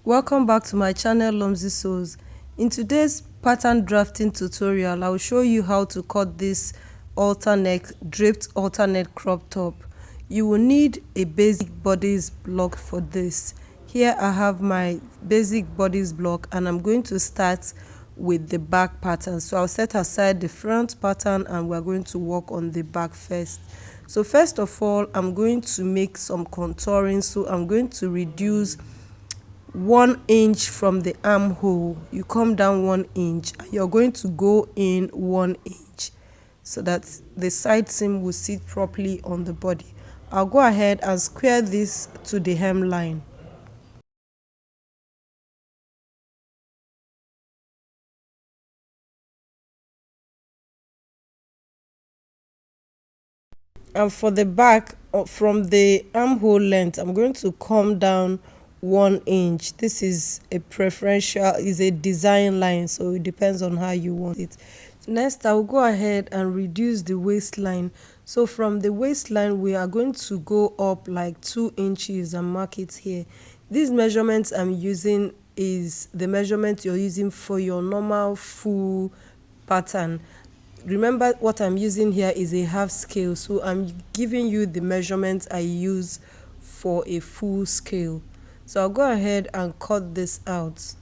Welcome back to my channel Lomzy Sews. In today's pattern drafting tutorial, I will show you how to cut this halter neck draped halter neck crop top. You will need a basic bodice block for this. Here I have my basic bodice block and I'm going to start with the back pattern. So I'll set aside the front pattern and we're going to work on the back first. So first of all, I'm going to make some contouring. So I'm going to reduce 1 inch from the armhole. You come down 1 inch and you're going to go in 1 inch so that the side seam will sit properly on the body. I'll go ahead and square this to the hemline. And for the back, from the armhole length, I'm going to come down 1 inch. This is a preferential, is a design line, so it depends on how you want it. Next, I'll go ahead and reduce the waistline. So from the waistline, we are going to go up like 2 inches and mark it here. These measurements I'm using is the measurement you're using for your normal full pattern. Remember, what I'm using here is a half scale, so I'm giving you the measurements I use for a full scale. So I'll go ahead and cut this out.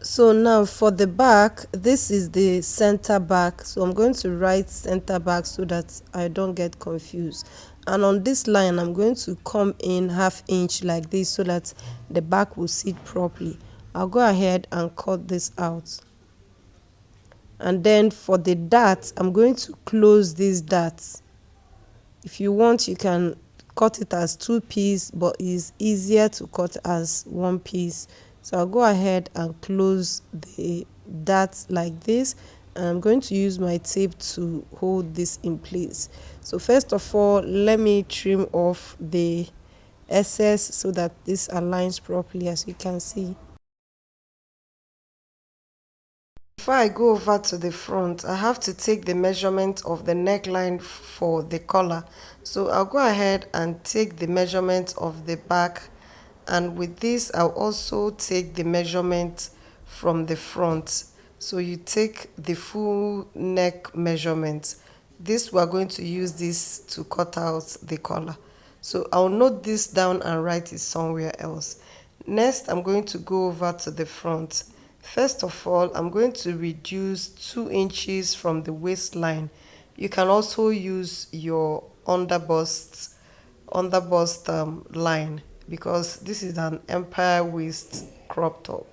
So now for the back, this is the center back, so I'm going to write center back so that I don't get confused. And on this line, I'm going to come in ½ inch like this so that the back will sit properly. I'll go ahead and cut this out. And then for the dart, I'm going to close these darts. If you want, you can cut it as 2 pieces, but it's easier to cut as 1 piece. So I'll go ahead and close the darts like this, and I'm going to use my tape to hold this in place. So first of all, let me trim off the excess so that this aligns properly, as you can see. Before I go over to the front, I have to take the measurement of the neckline for the collar. So I'll go ahead and take the measurement of the back, and with this I'll also take the measurement from the front. So you take the full neck measurement. This we're going to use this to cut out the collar. So I'll note this down and write it somewhere else. Next, I'm going to go over to the front. First of all, I'm going to reduce 2 inches from the waistline. You can also use your underbust line, because this is an empire waist crop top.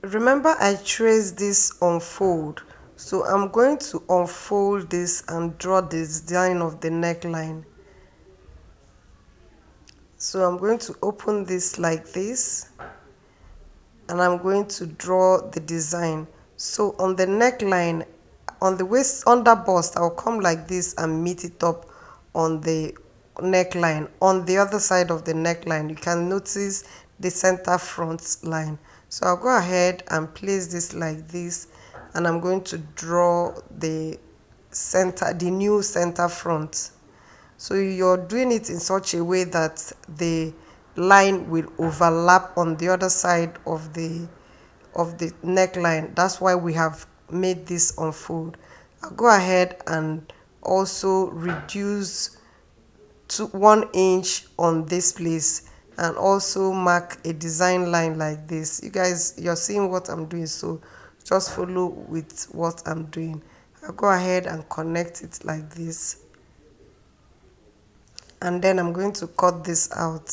Remember, I traced this unfold, so I'm going to unfold this and draw the design of the neckline. So I'm going to open this like this, and I'm going to draw the design. So on the neckline, on the waist under bust, I'll come like this and meet it up on the neckline. On the other side of the neckline, you can notice the center front line. So I'll go ahead and place this like this, and I'm going to draw the new center front. So you're doing it in such a way that the line will overlap on the other side of the neckline. That's why we have made this unfold. I'll go ahead and also reduce to 1 inch on this place, and also mark a design line like this. You guys, you're seeing what I'm doing, so just follow with what I'm doing. I'll go ahead and connect it like this, and then I'm going to cut this out.